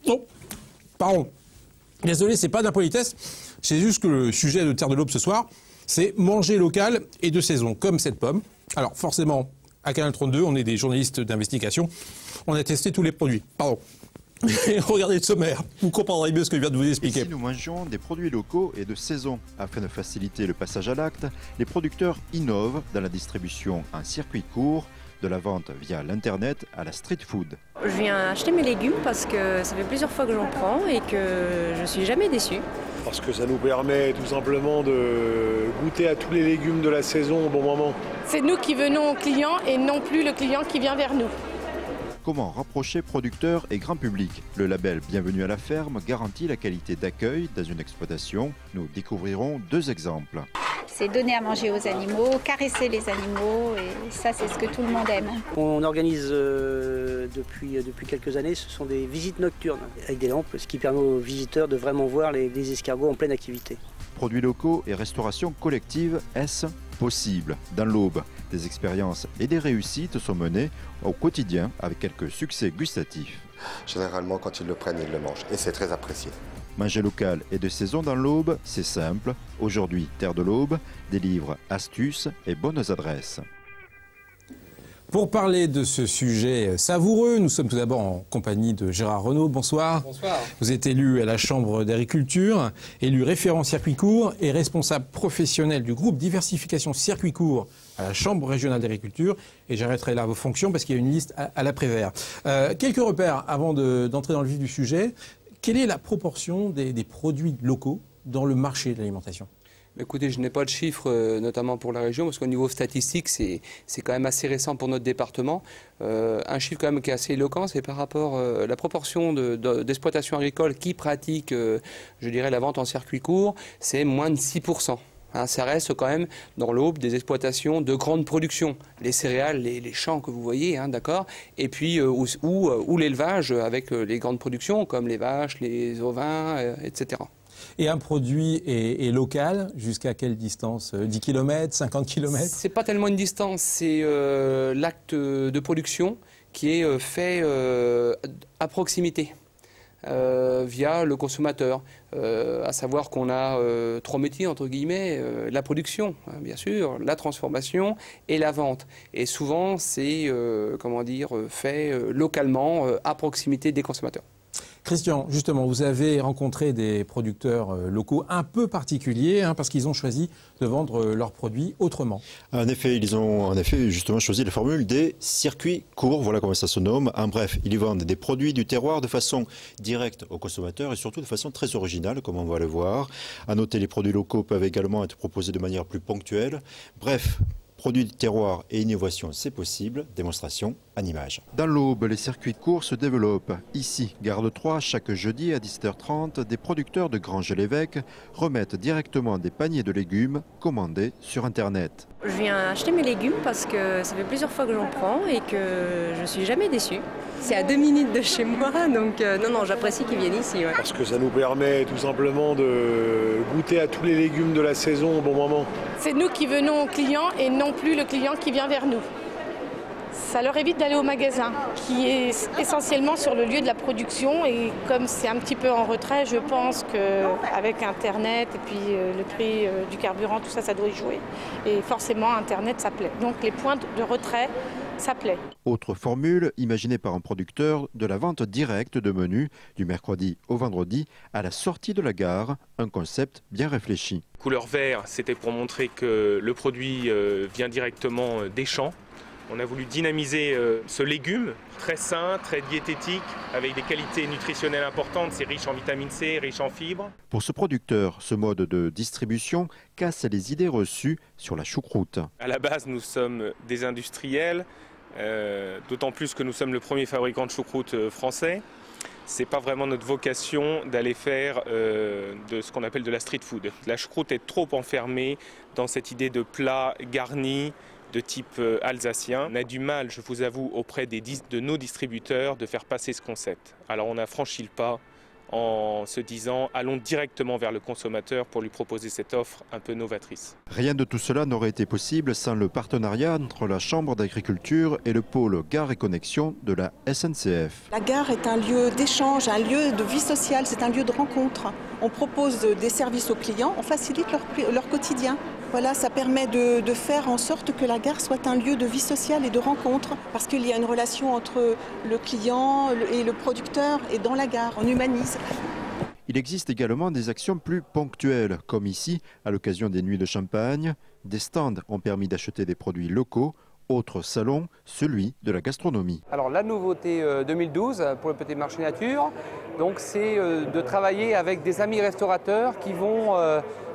Non, pardon. Désolé, c'est pas d'impolitesse. C'est juste que le sujet de Terre de l'Aube ce soir, c'est manger local et de saison, comme cette pomme. Alors forcément, à Canal 32, on est des journalistes d'investigation. On a testé tous les produits. Pardon. Regardez le sommaire, vous comprendrez mieux ce que je viens de vous expliquer. Ici, nous mangeons des produits locaux et de saison. Afin de faciliter le passage à l'acte, les producteurs innovent dans la distribution en circuit court, de la vente via l'internet à la street food. Je viens acheter mes légumes parce que ça fait plusieurs fois que j'en prends et que je suis jamais déçue. Parce que ça nous permet tout simplement de goûter à tous les légumes de la saison au bon moment. C'est nous qui venons au client et non plus le client qui vient vers nous. Comment rapprocher producteurs et grand public? Le label Bienvenue à la ferme garantit la qualité d'accueil dans une exploitation. Nous découvrirons 2 exemples. C'est donner à manger aux animaux, caresser les animaux, et ça c'est ce que tout le monde aime. On organise depuis quelques années, ce sont des visites nocturnes avec des lampes, ce qui permet aux visiteurs de vraiment voir les escargots en pleine activité. Produits locaux et restauration collective, est-ce possible? Dans l'Aube, des expériences et des réussites sont menées au quotidien avec quelques succès gustatifs. Généralement, quand ils le prennent, ils le mangent et c'est très apprécié. Manger local et de saison dans l'Aube, c'est simple. Aujourd'hui, Terre de l'Aube délivre astuces et bonnes adresses. Pour parler de ce sujet savoureux, nous sommes tout d'abord en compagnie de Gérard Renaud. Bonsoir. Bonsoir. Vous êtes élu à la Chambre d'agriculture, élu référent circuit court et responsable professionnel du groupe diversification circuit court à la Chambre régionale d'agriculture. Et j'arrêterai là vos fonctions parce qu'il y a une liste à l'après-vert. Quelques repères avant d'entrer dans le vif du sujet. Quelle est la proportion des produits locaux dans le marché de l'alimentation ? Écoutez, je n'ai pas de chiffres, notamment pour la région, parce qu'au niveau statistique, c'est quand même assez récent pour notre département. Un chiffre quand même qui est assez éloquent, c'est par rapport à la proportion d'exploitations agricoles qui pratiquent, je dirais, la vente en circuit court, c'est moins de 6%. Hein, ça reste quand même dans l'Aube des exploitations de grande production, les céréales, les champs que vous voyez, hein, d'accord, et puis ou l'élevage avec les grandes productions comme les vaches, les ovins, etc. Et un produit est local jusqu'à quelle distance? 10 km, 50 km? C'est pas tellement une distance, c'est l'acte de production qui est fait à proximité. Via le consommateur, à savoir qu'on a 3 métiers entre guillemets, la production, hein, bien sûr, la transformation et la vente. Et souvent c'est fait localement à proximité des consommateurs. Christian, justement, vous avez rencontré des producteurs locaux un peu particuliers parce qu'ils ont choisi de vendre leurs produits autrement. En effet, ils ont justement choisi la formule des circuits courts, voilà comment ça se nomme. En bref, ils vendent des produits du terroir de façon directe aux consommateurs et surtout de façon très originale, comme on va le voir. À noter, les produits locaux peuvent également être proposés de manière plus ponctuelle. Bref, produits du terroir et innovation, c'est possible. Démonstration en images. Dans l'Aube, les circuits courts se développent. Ici, Gare de Troyes, chaque jeudi à 17h30, des producteurs de Granges-l'Évêque remettent directement des paniers de légumes commandés sur Internet. Je viens acheter mes légumes parce que ça fait plusieurs fois que j'en prends et que je suis jamais déçue. C'est à 2 minutes de chez moi, donc non, j'apprécie qu'ils viennent ici. Ouais. Parce que ça nous permet tout simplement de goûter à tous les légumes de la saison au bon moment. C'est nous qui venons au client et non plus le client qui vient vers nous. Ça leur évite d'aller au magasin, qui est essentiellement sur le lieu de la production. Et comme c'est un petit peu en retrait, je pense qu'avec Internet et puis le prix du carburant, tout ça, ça doit y jouer. Et forcément, Internet, ça plaît. Donc les points de retrait, ça plaît. Autre formule imaginée par un producteur de la vente directe de menus du mercredi au vendredi à la sortie de la gare, un concept bien réfléchi. Couleur vert, c'était pour montrer que le produit vient directement des champs. On a voulu dynamiser ce légume très sain, très diététique, avec des qualités nutritionnelles importantes. C'est riche en vitamine C, riche en fibres. Pour ce producteur, ce mode de distribution casse les idées reçues sur la choucroute. À la base, nous sommes des industriels, d'autant plus que nous sommes le premier fabricant de choucroute français. C'est pas vraiment notre vocation d'aller faire de ce qu'on appelle de la street food. La choucroute est trop enfermée dans cette idée de plat garni, de type alsacien. On a du mal, je vous avoue, auprès de nos distributeurs de faire passer ce concept. Alors on a franchi le pas en se disant allons directement vers le consommateur pour lui proposer cette offre un peu novatrice. Rien de tout cela n'aurait été possible sans le partenariat entre la Chambre d'agriculture et le pôle Gare et Connexion de la SNCF. La gare est un lieu d'échange, un lieu de vie sociale, c'est un lieu de rencontre. On propose des services aux clients, on facilite leur quotidien. Voilà, ça permet de faire en sorte que la gare soit un lieu de vie sociale et de rencontre, parce qu'il y a une relation entre le client et le producteur, et dans la gare, on humanise. Il existe également des actions plus ponctuelles, comme ici, à l'occasion des nuits de champagne. Des stands ont permis d'acheter des produits locaux. Autre salon, celui de la gastronomie. Alors la nouveauté 2012 pour le Petit Marché Nature, c'est de travailler avec des amis restaurateurs qui vont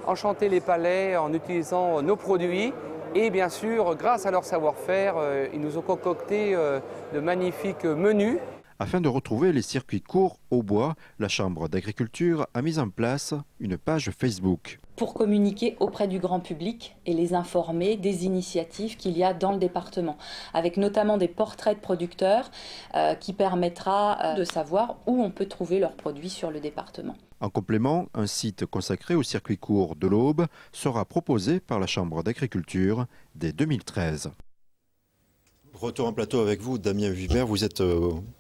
enchanter les palais en utilisant nos produits. Et bien sûr, grâce à leur savoir-faire, ils nous ont concocté de magnifiques menus. Afin de retrouver les circuits courts au bois, la Chambre d'agriculture a mis en place une page Facebook. Pour communiquer auprès du grand public et les informer des initiatives qu'il y a dans le département, avec notamment des portraits de producteurs qui permettra de savoir où on peut trouver leurs produits sur le département. En complément, un site consacré au circuit court de l'Aube sera proposé par la Chambre d'agriculture dès 2013. Retour en plateau avec vous, Damien Vuibert. Vous êtes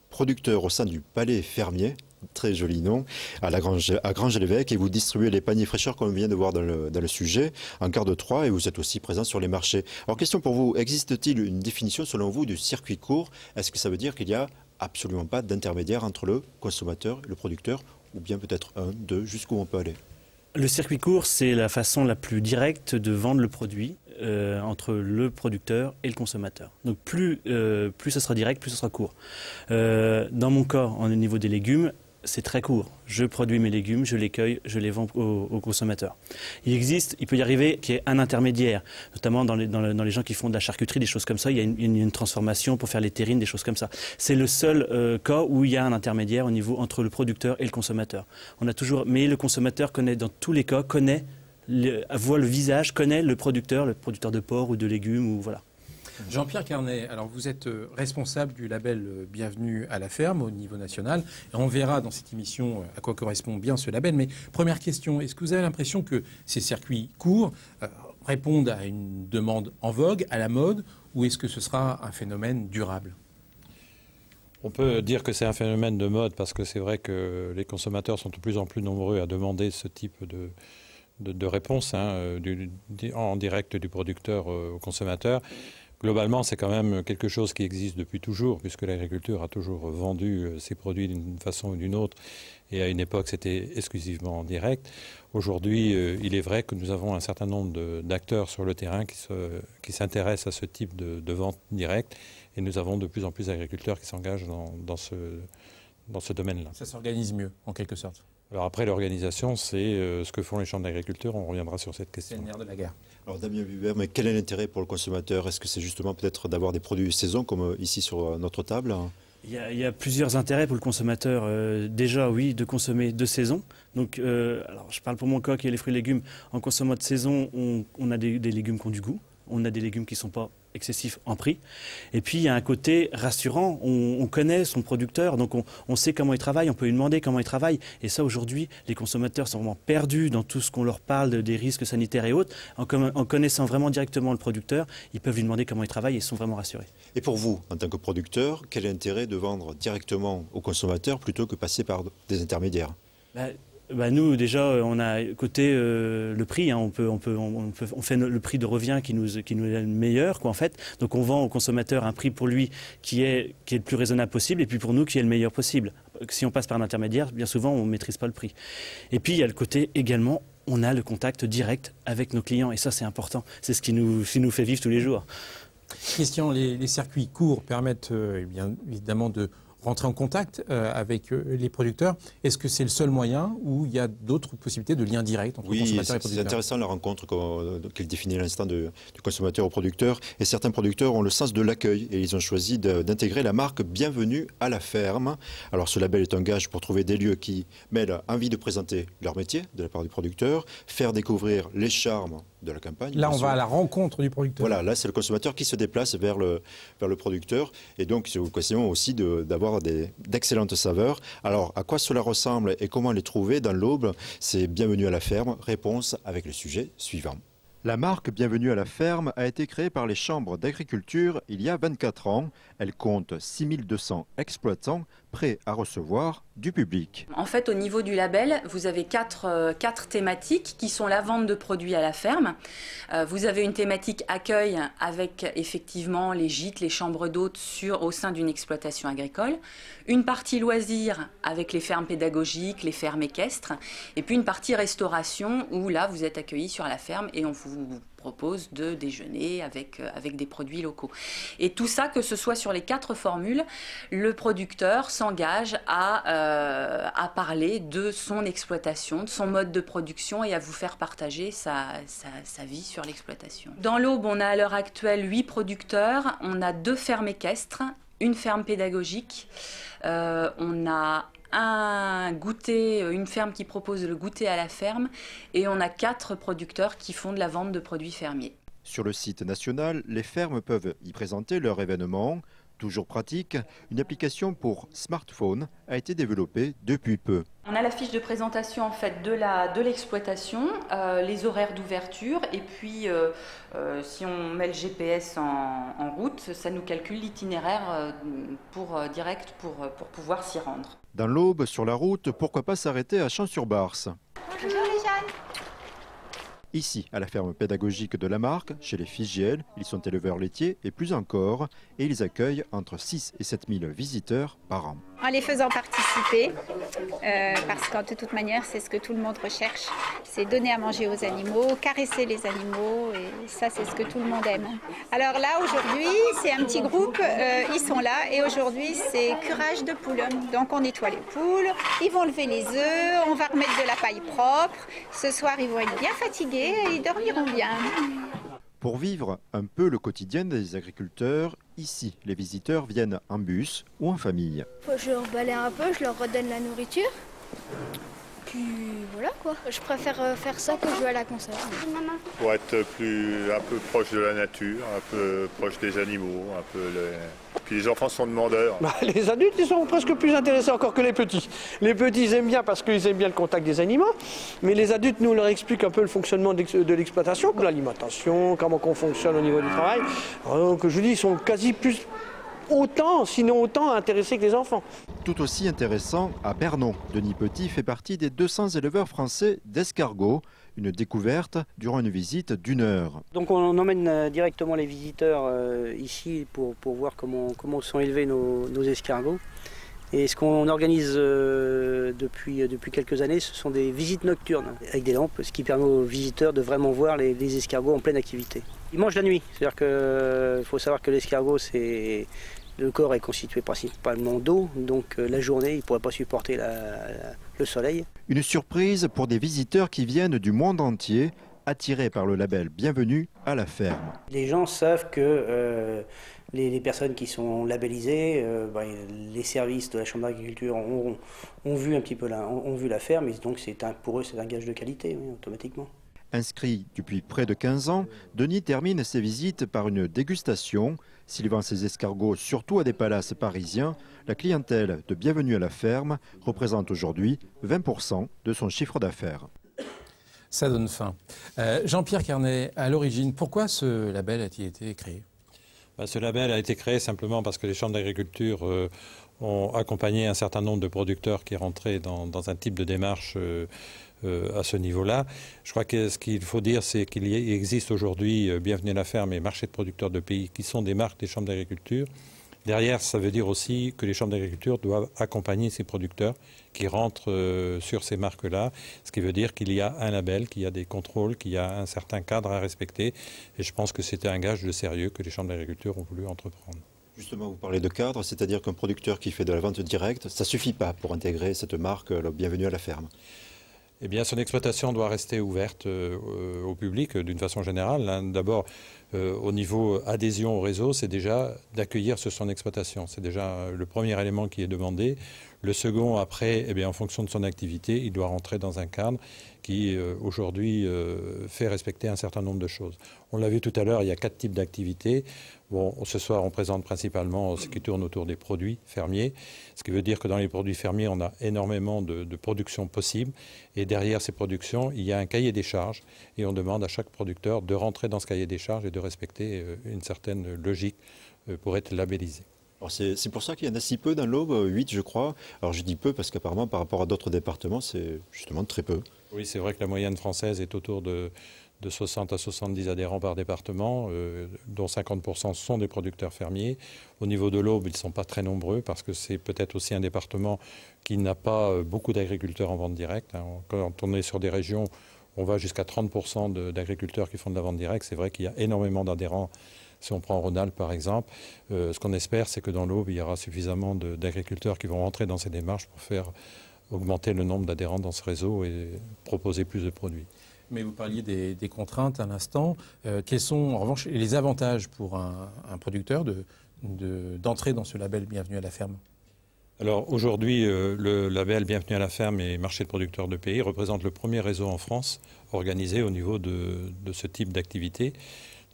producteur au sein du Palais Fermier, très joli nom, à Granges-l'Évêque, et vous distribuez les paniers fraîcheurs comme on vient de voir dans le sujet, en quart de 3, et vous êtes aussi présent sur les marchés. Alors question pour vous, existe-t-il une définition selon vous du circuit court? Est-ce que ça veut dire qu'il n'y a absolument pas d'intermédiaire entre le consommateur et le producteur, ou bien peut-être un, deux, jusqu'où on peut aller? Le circuit court, c'est la façon la plus directe de vendre le produit entre le producteur et le consommateur. Donc plus ce sera direct, plus ce sera court. Dans mon cas, au niveau des légumes, c'est très court. Je produis mes légumes, je les cueille, je les vends aux consommateurs. Il peut y arriver qu'il y ait un intermédiaire, notamment dans les gens qui font de la charcuterie, des choses comme ça. Il y a une transformation pour faire les terrines, des choses comme ça. C'est le seul cas où il y a un intermédiaire au niveau entre le producteur et le consommateur. Mais le consommateur connaît, dans tous les cas, voit le visage, connaît le producteur de porc ou de légumes, ou voilà. Jean-Pierre Carnet, alors vous êtes responsable du label Bienvenue à la ferme au niveau national. Et on verra dans cette émission à quoi correspond bien ce label. Mais première question, est-ce que vous avez l'impression que ces circuits courts répondent à une demande en vogue, à la mode, ou est-ce que ce sera un phénomène durable ? On peut dire que c'est un phénomène de mode parce que c'est vrai que les consommateurs sont de plus en plus nombreux à demander ce type de réponse en direct du producteur au consommateur. Globalement, c'est quand même quelque chose qui existe depuis toujours, puisque l'agriculture a toujours vendu ses produits d'une façon ou d'une autre, et à une époque, c'était exclusivement en direct. Aujourd'hui, il est vrai que nous avons un certain nombre d'acteurs sur le terrain qui s'intéressent à ce type de vente directe, et nous avons de plus en plus d'agriculteurs qui s'engagent dans ce domaine-là. Ça s'organise mieux, en quelque sorte. Alors après, l'organisation, c'est ce que font les chambres d'agriculture. On reviendra sur cette question. C'est le nerf de la guerre. Alors Damien Vuibert, mais quel est l'intérêt pour le consommateur? Est-ce que c'est justement peut-être d'avoir des produits saison comme ici sur notre table? Il y a plusieurs intérêts pour le consommateur. Déjà, oui, de consommer de saison. Donc, alors, je parle pour mon cas qui est les fruits et légumes. En consommant de saison, on a des légumes qui ont du goût. On a des légumes qui ne sont pas excessifs en prix. Et puis, il y a un côté rassurant. On connaît son producteur, donc on sait comment il travaille, on peut lui demander comment il travaille. Et ça, aujourd'hui, les consommateurs sont vraiment perdus dans tout ce qu'on leur parle des risques sanitaires et autres. En connaissant vraiment directement le producteur, ils peuvent lui demander comment il travaille et ils sont vraiment rassurés. Et pour vous, en tant que producteur, quel est l'intérêt de vendre directement aux consommateurs plutôt que passer par des intermédiaires? Nous, déjà, on a côté le prix. On fait le prix de revient qui nous est le meilleur, en fait. Donc, on vend au consommateur un prix pour lui qui est le plus raisonnable possible, et puis pour nous qui est le meilleur possible. Si on passe par un intermédiaire, bien souvent, on ne maîtrise pas le prix. Et puis, il y a le côté également, on a le contact direct avec nos clients, et ça, c'est important. C'est ce qui nous fait vivre tous les jours. Christian, les circuits courts permettent bien évidemment de rentrer en contact avec les producteurs. Est-ce que c'est le seul moyen ou il y a d'autres possibilités de lien direct entre consommateurs et producteurs? C'est intéressant la rencontre qu'il définit à l'instant du consommateur au producteur. Et certains producteurs ont le sens de l'accueil et ils ont choisi d'intégrer la marque Bienvenue à la ferme. Alors ce label est un gage pour trouver des lieux qui mêlent envie de présenter leur métier de la part du producteur, faire découvrir les charmes de la campagne. Là, on va à la rencontre du producteur. Voilà, là, c'est le consommateur qui se déplace vers le producteur. Et donc, c'est l'occasion aussi d'avoir avoir d'excellentes saveurs. Alors, à quoi cela ressemble et comment les trouver dans l'Aube? C'est Bienvenue à la ferme. Réponse avec le sujet suivant. La marque Bienvenue à la ferme a été créée par les chambres d'agriculture il y a 24 ans. Elle compte 6200 exploitants prêts à recevoir du public. En fait, au niveau du label, vous avez quatre thématiques qui sont la vente de produits à la ferme. Vous avez une thématique accueil avec effectivement les gîtes, les chambres d'hôtes au sein d'une exploitation agricole. Une partie loisirs avec les fermes pédagogiques, les fermes équestres. Et puis une partie restauration où là, vous êtes accueillis sur la ferme et on vous propose de déjeuner avec des produits locaux. Et tout ça, que ce soit sur les 4 formules, le producteur s'engage à parler de son exploitation, de son mode de production et à vous faire partager sa vie sur l'exploitation. Dans l'Aube, on a à l'heure actuelle 8 producteurs, on a 2 fermes équestres, une ferme pédagogique, on a un goûter, une ferme qui propose le goûter à la ferme et on a 4 producteurs qui font de la vente de produits fermiers. Sur le site national, les fermes peuvent y présenter leur événement. Toujours pratique, une application pour smartphone a été développée depuis peu. On a la fiche de présentation en fait de l'exploitation, les horaires d'ouverture et puis si on met le GPS en route, ça nous calcule l'itinéraire direct pour pouvoir s'y rendre. Dans l'Aube, sur la route, pourquoi pas s'arrêter à Champs-sur-Barse? Bonjour les jeunes. Ici, à la ferme pédagogique de la Marque, chez les Figiel, ils sont éleveurs laitiers et plus encore, et ils accueillent entre 6 et 7 000 visiteurs par an. En les faisant participer, parce que de toute manière, c'est ce que tout le monde recherche, c'est donner à manger aux animaux, caresser les animaux, et ça, c'est ce que tout le monde aime. Alors là, aujourd'hui, c'est un petit groupe, ils sont là, et aujourd'hui, c'est curage de poules. Donc on nettoie les poules, ils vont lever les œufs, on va remettre de la paille propre. Ce soir, ils vont être bien fatigués et ils dormiront bien. Pour vivre un peu le quotidien des agriculteurs, ici, les visiteurs viennent en bus ou en famille. Je leur balaye un peu, je leur redonne la nourriture. Puis voilà quoi. Je préfère faire ça que jouer à la console. Pour être un peu proche de la nature, un peu proche des animaux, Puis les enfants sont demandeurs. Les adultes, ils sont presque plus intéressés encore que les petits. Les petits, ils aiment bien parce qu'ils aiment bien le contact des animaux. Mais les adultes, nous, leur expliquent un peu le fonctionnement de l'exploitation, l'alimentation, comment on fonctionne au niveau du travail. Donc, je dis, ils sont quasi plus sinon autant intéressés que les enfants. Tout aussi intéressant, à Pernon, Denis Petit fait partie des 200 éleveurs français d'escargots. Une découverte durant une visite d'1 heure. Donc on emmène directement les visiteurs ici pour voir comment sont élevés nos escargots. Et ce qu'on organise depuis quelques années, ce sont des visites nocturnes avec des lampes, ce qui permet aux visiteurs de vraiment voir les escargots en pleine activité. Ils mangent la nuit, c'est-à-dire qu'il faut savoir que l'escargot, le corps est constitué principalement d'eau, donc la journée, il ne pourrait pas supporter le soleil. Une surprise pour des visiteurs qui viennent du monde entier, attirés par le label Bienvenue à la ferme. Les gens savent que les personnes qui sont labellisées, les services de la Chambre d'agriculture ont vu un petit peu ont vu la ferme, et donc pour eux c'est un gage de qualité, oui, automatiquement. Inscrit depuis près de 15 ans, Denis termine ses visites par une dégustation. S'il vend ses escargots surtout à des palaces parisiens, la clientèle de Bienvenue à la ferme représente aujourd'hui 20% de son chiffre d'affaires. Ça donne faim. Jean-Pierre Carnet, à l'origine, pourquoi ce label a-t-il été créé? Ce label a été créé simplement parce que les chambres d'agriculture ont accompagné un certain nombre de producteurs qui rentraient dans un type de démarche à ce niveau-là. Je crois que ce qu'il faut dire, c'est qu'il existe aujourd'hui Bienvenue à la ferme et marché de producteurs de pays qui sont des marques des chambres d'agriculture. Derrière, ça veut dire aussi que les chambres d'agriculture doivent accompagner ces producteurs qui rentrent sur ces marques-là, ce qui veut dire qu'il y a un label, qu'il y a des contrôles, qu'il y a un certain cadre à respecter. Et je pense que c'était un gage de sérieux que les chambres d'agriculture ont voulu entreprendre. Justement, vous parlez de cadre, c'est-à-dire qu'un producteur qui fait de la vente directe, ça ne suffit pas pour intégrer cette marque, Bienvenue à la ferme. Eh bien, son exploitation doit rester ouverte au public d'une façon générale. D'abord, au niveau adhésion au réseau, c'est déjà d'accueillir sur son exploitation. C'est déjà le premier élément qui est demandé. Le second, après, eh bien, en fonction de son activité, il doit rentrer dans un cadre qui, aujourd'hui, fait respecter un certain nombre de choses. On l'a vu tout à l'heure, il y a 4 types d'activités. Bon, ce soir, on présente principalement ce qui tourne autour des produits fermiers, ce qui veut dire que dans les produits fermiers, on a énormément de productions possibles. Et derrière ces productions, il y a un cahier des charges. Et on demande à chaque producteur de rentrer dans ce cahier des charges et de respecter une certaine logique pour être labellisé. C'est pour ça qu'il y en a si peu dans l'Aube, 8 je crois. Alors je dis peu parce qu'apparemment par rapport à d'autres départements, c'est justement très peu. Oui, c'est vrai que la moyenne française est autour de 60 à 70 adhérents par département, dont 50% sont des producteurs fermiers. Au niveau de l'Aube, ils ne sont pas très nombreux parce que c'est peut-être aussi un département qui n'a pas beaucoup d'agriculteurs en vente directe. Quand on est sur des régions, on va jusqu'à 30% d'agriculteurs qui font de la vente directe. C'est vrai qu'il y a énormément d'adhérents. Si on prend Rhône-Alpes par exemple, ce qu'on espère, c'est que dans l'Aube, il y aura suffisamment d'agriculteurs qui vont rentrer dans ces démarches pour faire augmenter le nombre d'adhérents dans ce réseau et proposer plus de produits. Mais vous parliez des contraintes à l'instant. Quels sont en revanche les avantages pour un producteur d'entrer dans ce label Bienvenue à la ferme? Alors aujourd'hui, le label Bienvenue à la ferme et marché de producteurs de pays représente le premier réseau en France organisé au niveau de ce type d'activité.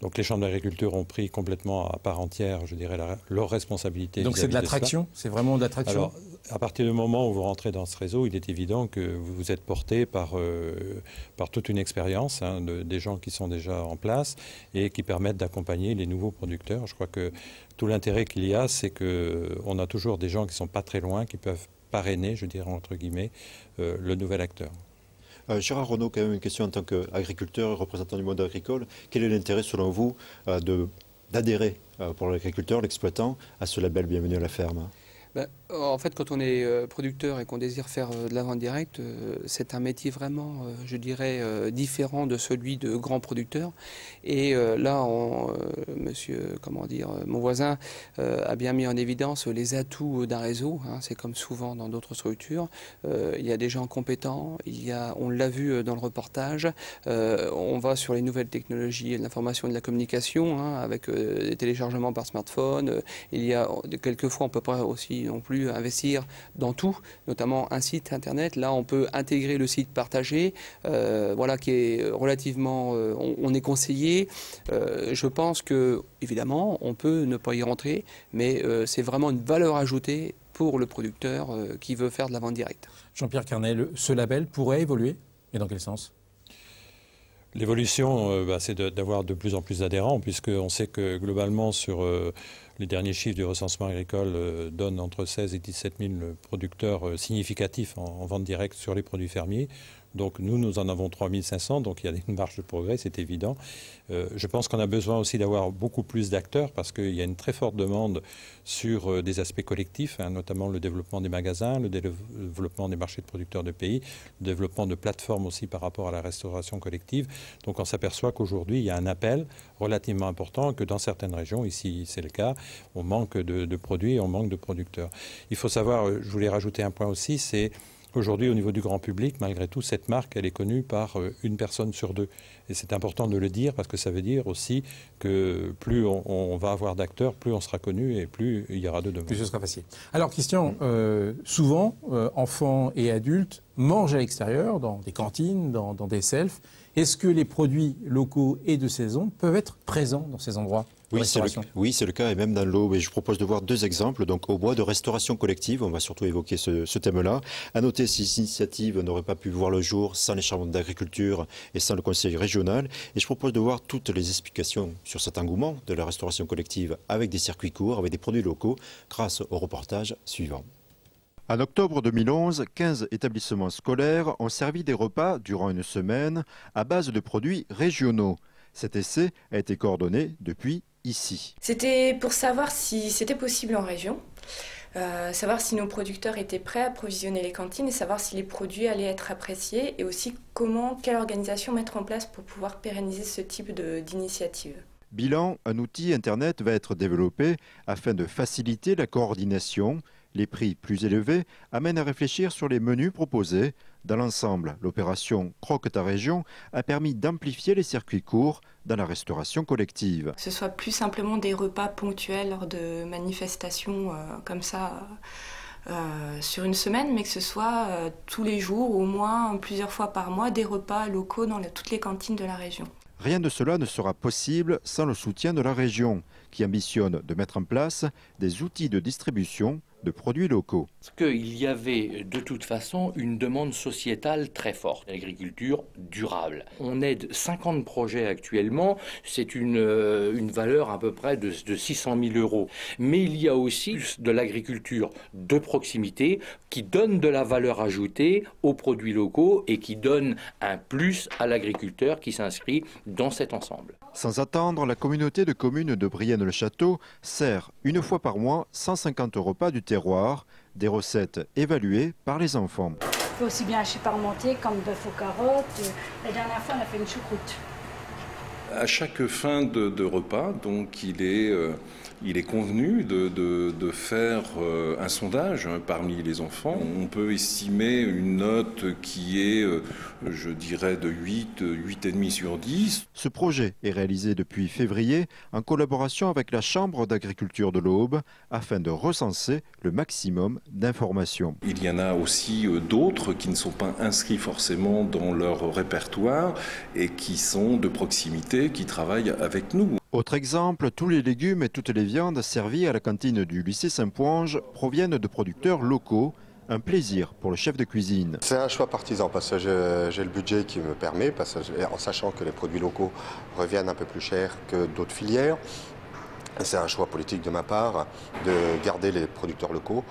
Donc les chambres d'agriculture ont pris complètement à part entière, je dirais, leur responsabilité. Donc c'est de l'attraction, c'est vraiment de l'attraction. Alors, à partir du moment où vous rentrez dans ce réseau, il est évident que vous êtes porté par toute une expérience, des gens qui sont déjà en place et qui permettent d'accompagner les nouveaux producteurs. Je crois que tout l'intérêt qu'il y a, c'est qu'on a toujours des gens qui ne sont pas très loin, qui peuvent parrainer, je dirais entre guillemets, le nouvel acteur. Gérard Renaud, quand même une question en tant qu'agriculteur et représentant du monde agricole. Quel est l'intérêt selon vous d'adhérer pour l'agriculteur, l'exploitant, à ce label Bienvenue à la ferme? En fait, quand on est producteur et qu'on désire faire de la vente directe, c'est un métier vraiment, je dirais, différent de celui de grand producteur. Et là, mon voisin a bien mis en évidence les atouts d'un réseau. C'est comme souvent dans d'autres structures. Il y a des gens compétents, on l'a vu dans le reportage, on va sur les nouvelles technologies de l'information et de la communication, avec des téléchargements par smartphone. Il y a quelquefois, on ne peut pas aussi non plus investir dans tout, notamment un site internet. Là, on peut intégrer le site partagé, qui est relativement... on est conseillé. Je pense que, évidemment, on peut ne pas y rentrer, mais c'est vraiment une valeur ajoutée pour le producteur qui veut faire de la vente directe. Jean-Pierre Carnet, ce label pourrait évoluer, et dans quel sens ? L'évolution, c'est d'avoir de plus en plus d'adhérents, puisqu'on sait que globalement, sur les derniers chiffres du recensement agricole, donnent entre 16 et 17 000 producteurs significatifs en vente directe sur les produits fermiers. Donc nous en avons 3 500, donc il y a une marge de progrès, c'est évident. Je pense qu'on a besoin aussi d'avoir beaucoup plus d'acteurs parce qu'il y a une très forte demande sur des aspects collectifs, notamment le développement des magasins, le développement des marchés de producteurs de pays, le développement de plateformes aussi par rapport à la restauration collective. Donc on s'aperçoit qu'aujourd'hui, il y a un appel relativement important, que dans certaines régions, ici c'est le cas, on manque de produits et on manque de producteurs. Il faut savoir, je voulais rajouter un point aussi, c'est aujourd'hui, au niveau du grand public, malgré tout, cette marque, elle est connue par une personne sur deux. Et c'est important de le dire parce que ça veut dire aussi que plus on va avoir d'acteurs, plus on sera connu et plus il y aura de demandes. Plus ce sera facile. Alors, Christian, souvent, enfants et adultes mangent à l'extérieur, dans des cantines, dans des selfs. Est-ce que les produits locaux et de saison peuvent être présents dans ces endroits ? Oui, c'est le cas, et même dans l'Aube. Et je propose de voir 2 exemples. Donc, au bois de restauration collective, on va surtout évoquer ce thème-là. À noter, ces initiatives n'auraient pas pu voir le jour sans les chambres d'agriculture et sans le conseil régional. Et je propose de voir toutes les explications sur cet engouement de la restauration collective avec des circuits courts, avec des produits locaux, grâce au reportage suivant. En octobre 2011, 15 établissements scolaires ont servi des repas durant une semaine à base de produits régionaux. Cet essai a été coordonné depuis ici. C'était pour savoir si c'était possible en région, savoir si nos producteurs étaient prêts à approvisionner les cantines et savoir si les produits allaient être appréciés et aussi quelle organisation mettre en place pour pouvoir pérenniser ce type d'initiative. Bilan, un outil Internet va être développé afin de faciliter la coordination. Les prix plus élevés amènent à réfléchir sur les menus proposés. Dans l'ensemble, l'opération Croque ta région a permis d'amplifier les circuits courts dans la restauration collective. Que ce soit plus simplement des repas ponctuels lors de manifestations comme ça sur une semaine, mais que ce soit tous les jours, au moins plusieurs fois par mois, des repas locaux dans toutes les cantines de la région. Rien de cela ne sera possible sans le soutien de la région, qui ambitionne de mettre en place des outils de distribution de produits locaux. Parce qu'il y avait de toute façon une demande sociétale très forte, l'agriculture durable. On aide 50 projets actuellement, c'est une valeur à peu près de 600 000 €. Mais il y a aussi de l'agriculture de proximité qui donne de la valeur ajoutée aux produits locaux et qui donne un plus à l'agriculteur qui s'inscrit dans cet ensemble. Sans attendre, la communauté de communes de Brienne-le-Château sert une fois par mois 150 repas du terroir, des recettes évaluées par les enfants. On fait aussi bien haché parmentier comme bœuf aux carottes. La dernière fois, on a fait une choucroute. À chaque fin de repas, donc il est convenu de faire un sondage parmi les enfants. On peut estimer une note qui est, je dirais, de 8,5 sur 10. Ce projet est réalisé depuis février en collaboration avec la Chambre d'agriculture de l'Aube afin de recenser le maximum d'informations. Il y en a aussi d'autres qui ne sont pas inscrits forcément dans leur répertoire et qui sont de proximité, qui travaillent avec nous. Autre exemple, tous les légumes et toutes les viandes servis à la cantine du lycée Saint-Ponge proviennent de producteurs locaux. Un plaisir pour le chef de cuisine. C'est un choix partisan parce que j'ai le budget qui me permet, en sachant que les produits locaux reviennent un peu plus cher que d'autres filières. C'est un choix politique de ma part de garder les producteurs locaux.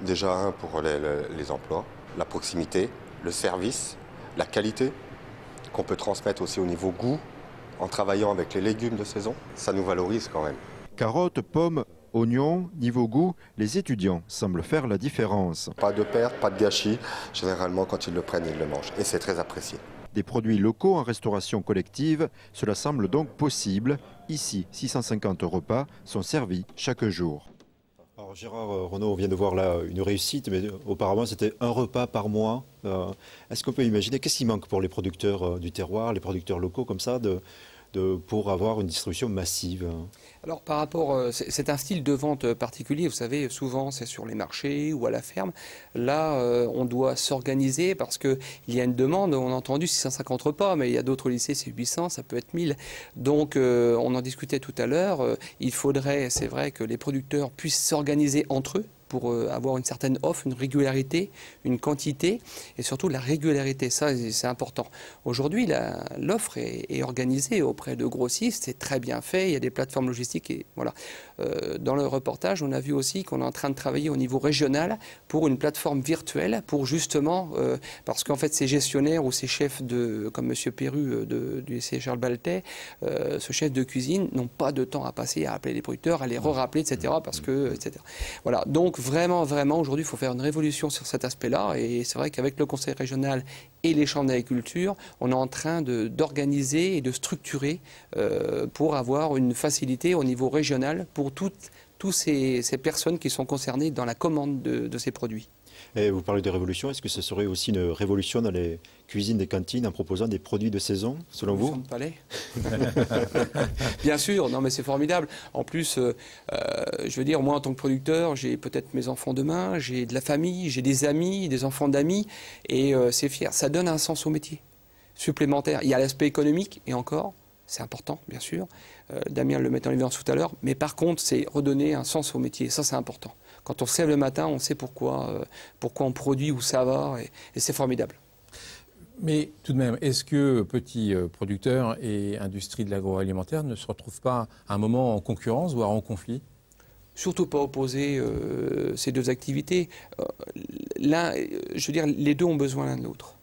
Déjà pour les emplois, la proximité, le service, la qualité qu'on peut transmettre aussi au niveau goût. En travaillant avec les légumes de saison, ça nous valorise quand même. Carottes, pommes, oignons, niveau goût, les étudiants semblent faire la différence. Pas de perte, pas de gâchis. Généralement, quand ils le prennent, ils le mangent. Et c'est très apprécié. Des produits locaux en restauration collective, cela semble donc possible. Ici, 650 repas sont servis chaque jour. Alors Gérard Renaud, on vient de voir là une réussite, mais auparavant c'était un repas par mois. Est-ce qu'on peut imaginer, qu'est-ce qui manque pour les producteurs du terroir, les producteurs locaux comme ça, pour avoir une distribution massive? Alors par rapport, c'est un style de vente particulier, vous savez, souvent c'est sur les marchés ou à la ferme. Là, on doit s'organiser parce qu'il y a une demande, on a entendu 650 repas, mais il y a d'autres lycées, c'est 800, ça peut être 1000. Donc on en discutait tout à l'heure, il faudrait, c'est vrai, que les producteurs puissent s'organiser entre eux pour avoir une certaine offre, une régularité, une quantité et surtout la régularité, ça c'est important. Aujourd'hui, l'offre est organisée auprès de grossistes, c'est très bien fait, il y a des plateformes logistiques et voilà. Dans le reportage, on a vu aussi qu'on est en train de travailler au niveau régional pour une plateforme virtuelle pour justement, parce qu'en fait ces gestionnaires ou ces chefs comme M. Perru du lycée Charles Baltet, ce chef de cuisine n'ont pas de temps à passer à appeler les producteurs, à les re-rappeler, etc. parce que, etc. Voilà, donc vraiment, aujourd'hui, il faut faire une révolution sur cet aspect-là. Et c'est vrai qu'avec le Conseil régional et les chambres d'agriculture, on est en train d'organiser et de structurer pour avoir une facilité au niveau régional pour toutes ces personnes qui sont concernées dans la commande de ces produits. Et vous parlez de révolution, est-ce que ce serait aussi une révolution dans les cuisines des cantines en proposant des produits de saison, selon vous? Palais. Bien sûr, non mais c'est formidable. En plus, je veux dire, moi en tant que producteur, j'ai peut-être mes enfants demain, j'ai de la famille, j'ai des amis, des enfants d'amis, et c'est fier. Ça donne un sens au métier supplémentaire. Il y a l'aspect économique, et encore, c'est important, bien sûr. Damien le met en évidence tout à l'heure, mais par contre, c'est redonner un sens au métier. Ça, c'est important. Quand on se lève le matin, on sait pourquoi on produit, où ça va, et c'est formidable. Mais tout de même, est-ce que petits producteurs et industrie de l'agroalimentaire ne se retrouvent pas à un moment en concurrence, voire en conflit? Surtout pas opposer ces deux activités. L'un, je veux dire, les deux ont besoin l'un de l'autre.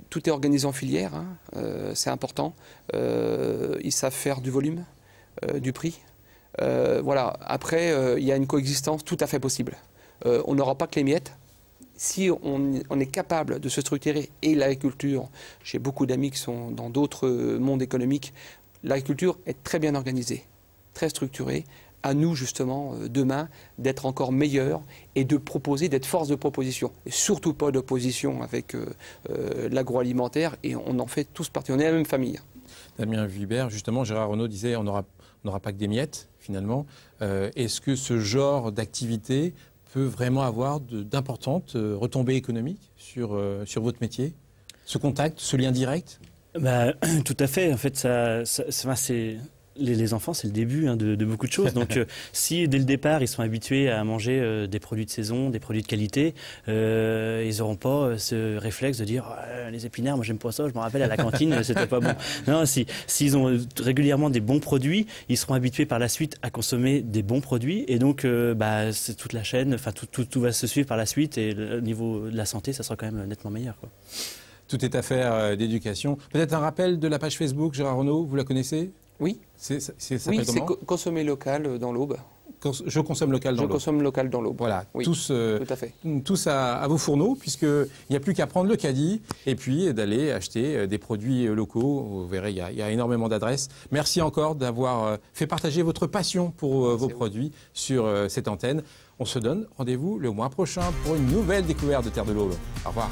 Tout est organisé en filière, hein, c'est important. Ils savent faire du volume, du prix. Voilà. Après, il y a une coexistence tout à fait possible. On n'aura pas que les miettes. Si on est capable de se structurer, et l'agriculture, j'ai beaucoup d'amis qui sont dans d'autres mondes économiques, l'agriculture est très bien organisée, très structurée. À nous, justement, demain, d'être encore meilleurs et de proposer, d'être force de proposition. Et surtout pas d'opposition avec l'agroalimentaire, et on en fait tous partie, on est la même famille. Damien Vuibert, justement, Gérard Renaud disait on n'aura pas que des miettes, finalement. Est-ce que ce genre d'activité peut vraiment avoir d'importantes retombées économiques sur votre métier? Ce contact, ce lien direct? Tout à fait. En fait, c'est... Les enfants, c'est le début de beaucoup de choses. Donc, si dès le départ, ils sont habitués à manger des produits de saison, des produits de qualité, ils n'auront pas ce réflexe de dire les épinards, moi j'aime pas ça, je me rappelle à la cantine, c'était pas bon. Non, s'ils ont régulièrement des bons produits, ils seront habitués par la suite à consommer des bons produits. Et donc, c'est toute la chaîne, enfin tout va se suivre par la suite. Et au niveau de la santé, ça sera quand même nettement meilleur, quoi. Tout est affaire d'éducation. Peut-être un rappel de la page Facebook, Gérard Renaud, vous la connaissez? Oui. C'est consommer local dans l'Aube. Je consomme local dans l'Aube. Je consomme local dans l'Aube. Voilà, oui, tous, tout à fait. Tous à vos fourneaux, puisqu'il n'y a plus qu'à prendre le caddie et puis d'aller acheter des produits locaux. Vous verrez, il y a énormément d'adresses. Merci encore d'avoir fait partager votre passion pour vos produits sur cette antenne. On se donne rendez-vous le mois prochain pour une nouvelle découverte de Terre de l'Aube. Au revoir.